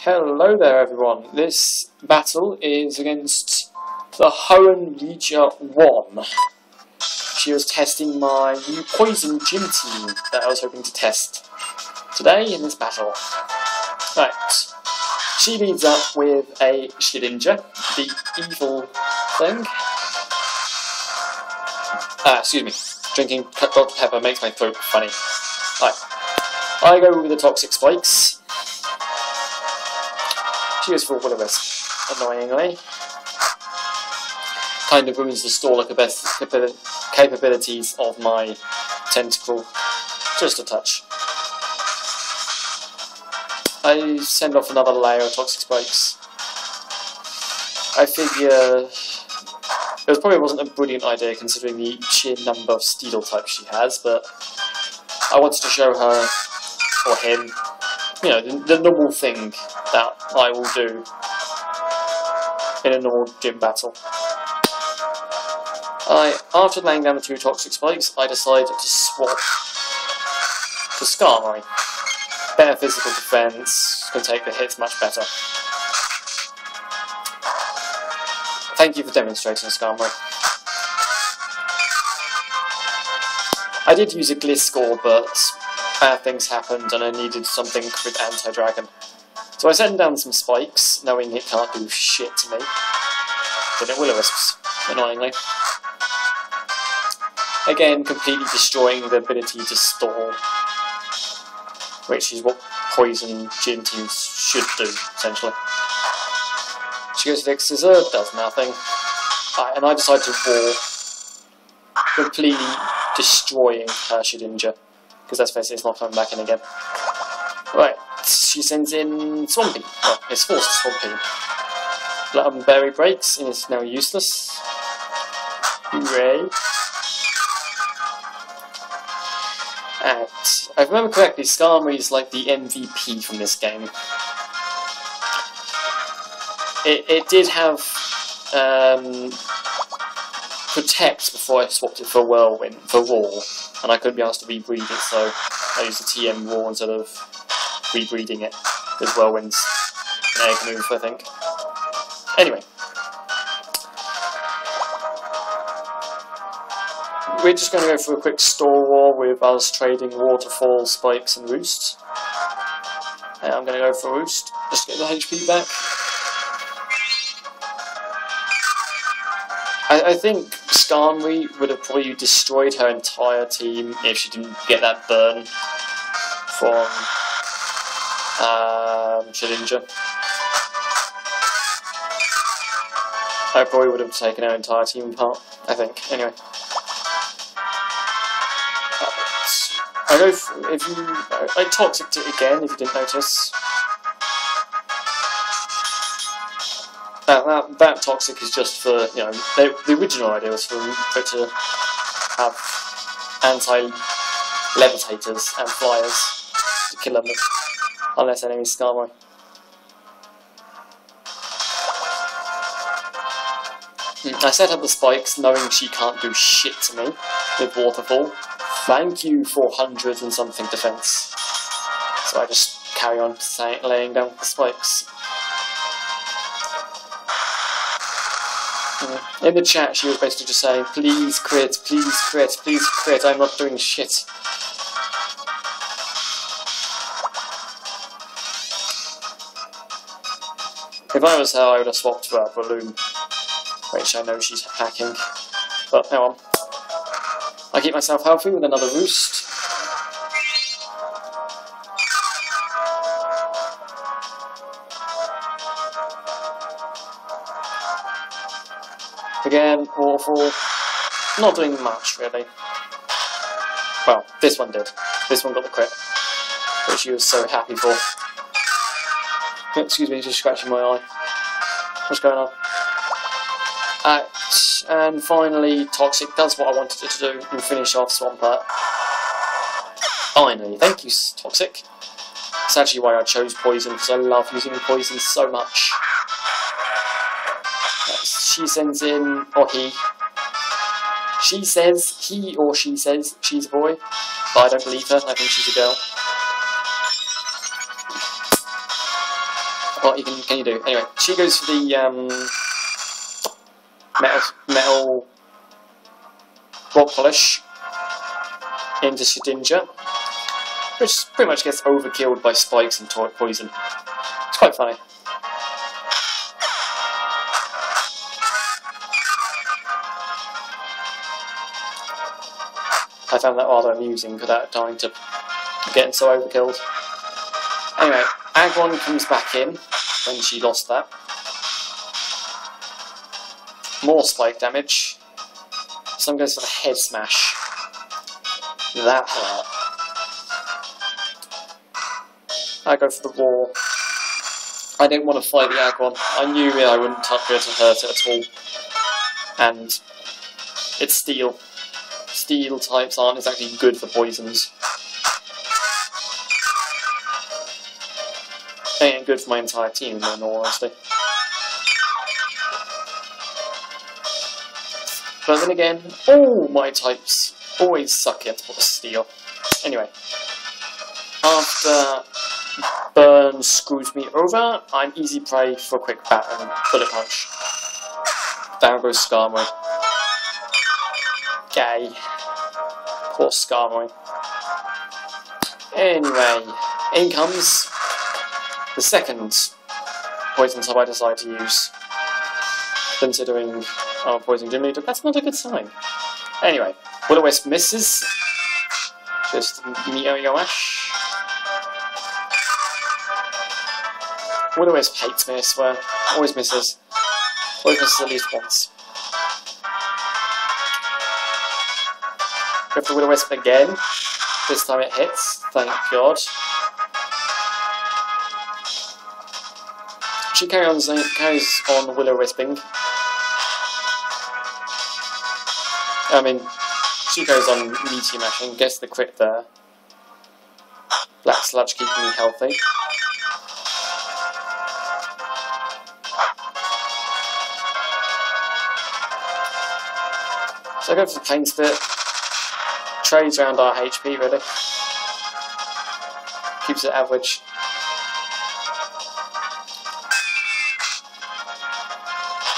Hello there everyone, this battle is against thehoennregionlover1. She was testing my new poison gym team that I was hoping to test today in this battle. Right, she leads up with a Shedinja, the evil thing. Excuse me, drinking Dr. Pepper makes my throat funny. Right, I go with the toxic spikes. She goes for a will-o-wisp, annoyingly. Kind of ruins the stalker capabilities of my tentacle. Just a touch. I send off another layer of toxic spikes. I figure it probably wasn't a brilliant idea considering the sheer number of steel types she has, but I wanted to show her, or him, you know, the normal thing that I will do in a normal gym battle. After laying down the 2 toxic spikes, I decided to swap to Skarmory. Better physical defense, can take the hits much better. Thank you for demonstrating, Skarmory. I did use a Gliscor, but bad things happened and I needed something with anti-dragon. So I sent down some spikes, knowing it can't do shit to me. Then it will-o-wisps, annoyingly. Again, completely destroying the ability to stall, which is what poison gym teams should do, essentially. She goes to the Scissor, does nothing. And I decide to roar, completely destroying her Shedinja, because let's face it, it's not coming back in again. Right, she sends in Swampy. Well, it's forced Swampy. Berry breaks, and it's now useless. Hooray. And if I remember correctly, Skarmory is like the MVP from this game. It did have Protect before I swapped it for Whirlwind, for Roar, and I couldn't be asked to rebreed it, so I used the TM Roar instead of rebreeding it with Whirlwind's an egg move, I think. Anyway. We're just going to go for a quick store war with us trading Waterfall, Spikes and Roost. And I'm going to go for Roost, just to get the HP back. I think Skarmory would have probably destroyed her entire team if she didn't get that burn from Shedinja. I probably would have taken her entire team apart, I think. Anyway. I go for, I toxicked it again, if you didn't notice. That toxic is just for, you know, the original idea was for it to have anti-levitators and flyers to kill them, unless enemies Skarmory. I set up the spikes knowing she can't do shit to me with Waterfall. Thank you, 400 and something defense. So I just carry on laying down the spikes. In the chat, she was basically just saying, please crit, please crit, please crit, I'm not doing shit. If I was her, I would have swapped for a balloon, which I know she's hacking. But no on. I keep myself healthy with another Roost. Again, awful. Not doing much, really. Well, this one did. This one got the crit, which she was so happy for. Excuse me, just scratching my eye. What's going on? And finally, Toxic does what I wanted it to do and finish off Swampert. Finally, thank you, Toxic. That's actually why I chose Poison, because I love using Poison so much. She sends in, or he. She says, he or she says she's a boy, but I don't believe her, I think she's a girl. What can you do? Anyway, she goes for the metal rock polish into Shedinja, which pretty much gets overkilled by spikes and poison. It's quite funny. I found that rather amusing without dying to getting so overkilled. Anyway, Agron comes back in when she lost that. More spike damage. Some goes for the head smash. That hurt. I go for the wall. I didn't want to fight the Agron. I knew I wouldn't be able to hurt it at all. And it's steel. Steel types aren't exactly good for poisons. They ain't good for my entire team, in all honesty. But then again, all my types always suck at steel. Anyway, after Burn screws me over, I'm easy prey for a quick bat and bullet punch. Down goes Skarmory. Gay. Poor Skarmory. Anyway, in comes the second poison type I decide to use. Considering I'm a poison gym leader, that's not a good sign. Anyway, Will-O-Wisp misses. Just Meow-Ash. Will-O-Wisp hates me, I swear. Always misses. Always misses at least once. Go for Will-O-Wisp again. This time it hits, thank God. She carries on Will-O-Wisping. I mean, she goes on Meteor Mashing, gets the crit there. Black Sludge keeping me healthy. So I go for the Pain Spit. Trades around our HP, really. Keeps it average.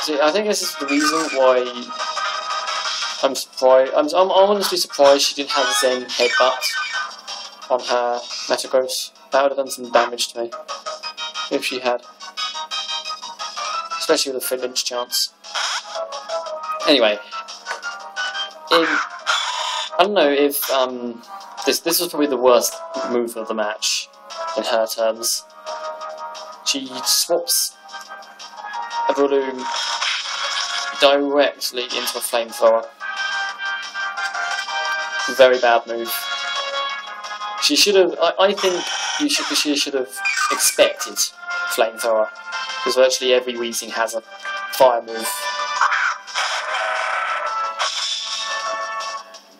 See, I think this is the reason why I'm surprised. I'm honestly surprised she didn't have Zen Headbutt on her Metagross. That would have done some damage to me if she had, especially with a flinch chance. Anyway, I don't know if this was probably the worst move of the match in her terms. She swaps a balloon directly into a flamethrower. Very bad move. She should have. I think she should have expected flamethrower, because virtually every Weezing has a fire move.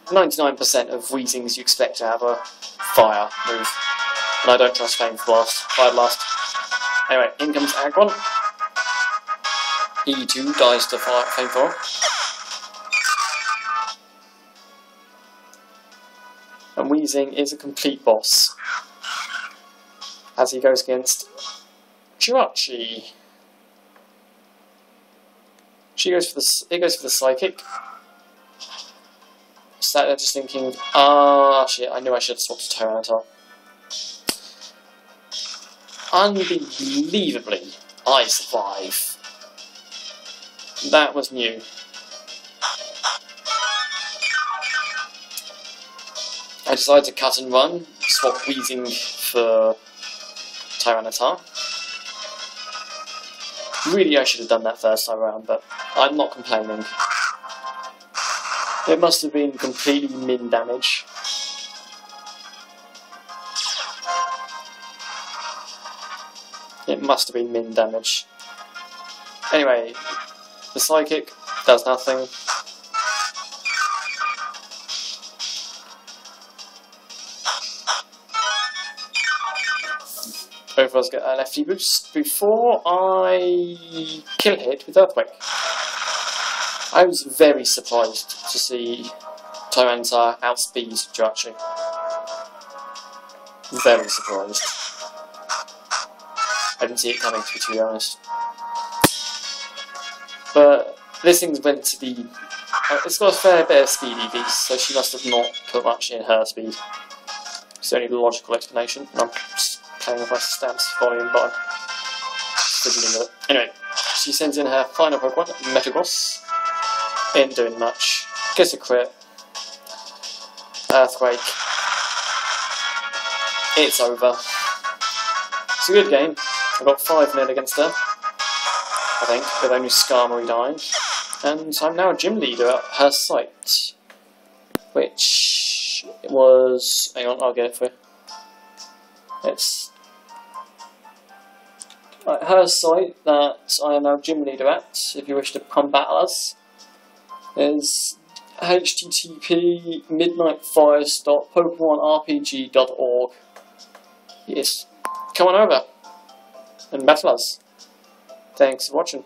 99% of Weezings you expect to have a fire move, and I don't trust Fire Blast. Anyway, in comes Agron. He too dies to flamethrower. And Weezing is a complete boss, as he goes against Jirachi. It goes for the Psychic. Sat there just thinking, shit, I knew I should have swapped to Tyranitar. Unbelievably, I survive. That was new. I decided to cut and run, swap Weezing for Tyranitar. Really, I should have done that first time around, but I'm not complaining. It must have been completely min damage. It must have been min damage. Anyway, the Psychic does nothing. Both of us get an FT boost before I kill hit with Earthquake. I was very surprised to see Tyranitar outspeed Jirachi. Very surprised. I didn't see it coming, to be honest. But this thing's relatively... it's got a fair bit of speed EV, so she must have not put much in her speed. It's the only logical explanation. I'm just playing with my stamps volume, but I'm fiddling with it. Anyway, she sends in her final Pokemon, Metagross. Ain't doing much. Gets a crit. Earthquake. It's over. It's a good game. I got 5-0 against her, I think, with only Skarmory dying. And I'm now a gym leader at her site, which was... hang on, I'll get it for you. It's her site that I am now gym leader at, if you wish to combat us, is http://midnightforest.pokemonrpg.org. Yes, come on over and battle us. Thanks for watching.